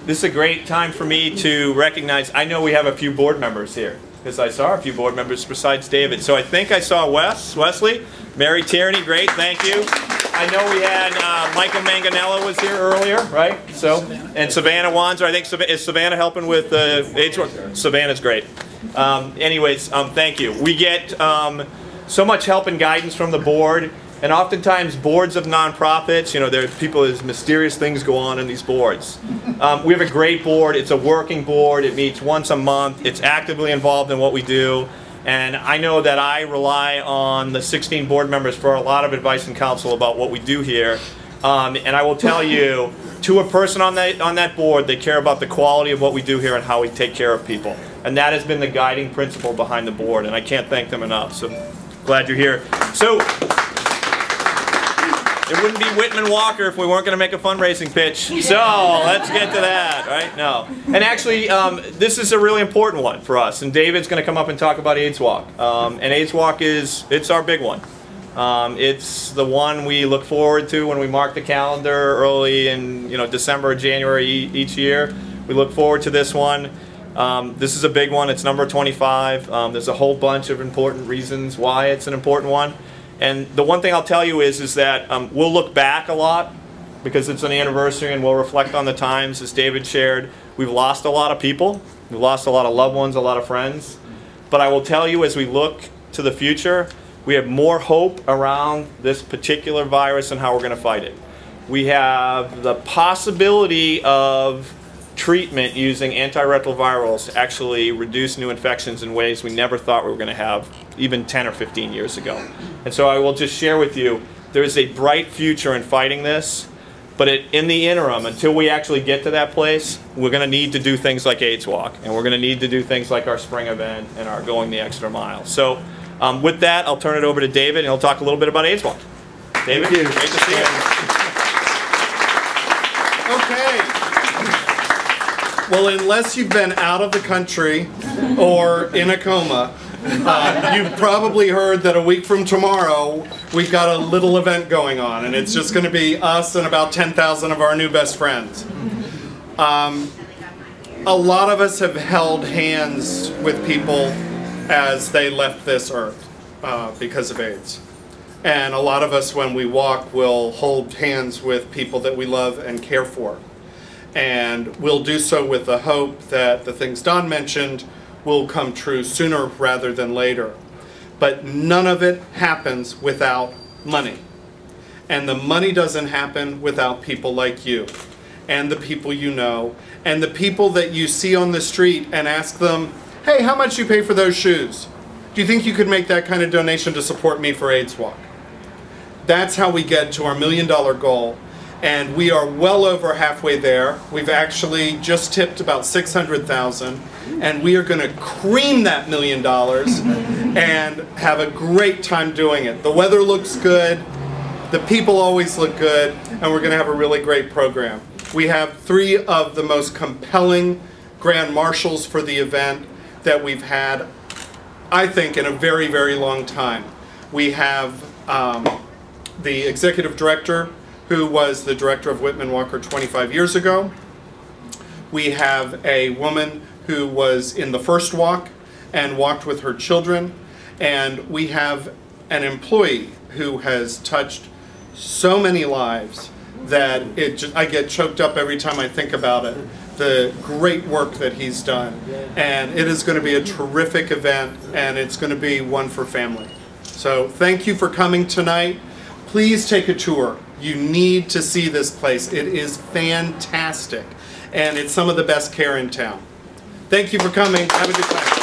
This is a great time for me to recognize, I know we have a few board members here, because I saw a few board members besides David. So I think I saw Wesley, Mary Tierney, great, thank you. I know we had Michael Manganello was here earlier, right? So, and Savannah Wanzer, I think, is Savannah helping with age work? Savannah's great. Anyways, thank you. We get so much help and guidance from the board. And oftentimes, boards of nonprofits, you know, there are people, there's mysterious things go on in these boards. We have a great board. It's a working board. It meets once a month. It's actively involved in what we do. And I know that I rely on the 16 board members for a lot of advice and counsel about what we do here. And I will tell you, to a person on that board, they care about the quality of what we do here and how we take care of people. And that has been the guiding principle behind the board. And I can't thank them enough. So glad you're here. So. It wouldn't be Whitman-Walker if we weren't going to make a fundraising pitch. So let's get to that, right? No. And actually, this is a really important one for us. And David's going to come up and talk about AIDS Walk. And AIDS Walk it's our big one. It's the one we look forward to when we mark the calendar early in December or January each year. We look forward to this one. This is a big one. It's number 25. There's a whole bunch of important reasons why it's an important one. And the one thing I'll tell you is that we'll look back a lot because it's an anniversary, and we'll reflect on the times, as David shared. We've lost a lot of people. We've lost a lot of loved ones, a lot of friends. But I will tell you, as we look to the future, we have more hope around this particular virus and how we're going to fight it. We have the possibility of treatment using antiretrovirals to actually reduce new infections in ways we never thought we were going to have even 10 or 15 years ago. And so I will just share with you, there is a bright future in fighting this, but in the interim, until we actually get to that place, we're going to need to do things like AIDS Walk, and we're going to need to do things like our spring event and our Going the Extra Mile. So with that, I'll turn it over to David, and he'll talk a little bit about AIDS Walk. David, great to see you. Okay. Well, unless you've been out of the country or in a coma, you've probably heard that a week from tomorrow we've got a little event going on, and it's just going to be us and about 10,000 of our new best friends. A lot of us have held hands with people as they left this earth because of AIDS. And a lot of us, when we walk, will hold hands with people that we love and care for. And we'll do so with the hope that the things Don mentioned will come true sooner rather than later. But none of it happens without money. And the money doesn't happen without people like you, and the people you know, and the people that you see on the street and ask them, hey, how much you pay for those shoes? Do you think you could make that kind of donation to support me for AIDS Walk? That's how we get to our $1 million goal. And we are well over halfway there. We've actually just tipped about $600,000, and we are going to cream that $1 million and have a great time doing it. The weather looks good, the people always look good, and we're going to have a really great program. We have 3 of the most compelling grand marshals for the event that we've had, I think, in a very, very long time. We have the executive director, who was the director of Whitman-Walker 25 years ago. We have a woman who was in the first walk and walked with her children. And we have an employee who has touched so many lives that I get choked up every time I think about it. The great work that he's done. And it is going to be a terrific event, and it's going to be one for family. So thank you for coming tonight. Please take a tour. You need to see this place. It is fantastic, and it's some of the best care in town. Thank you for coming. Have a good time.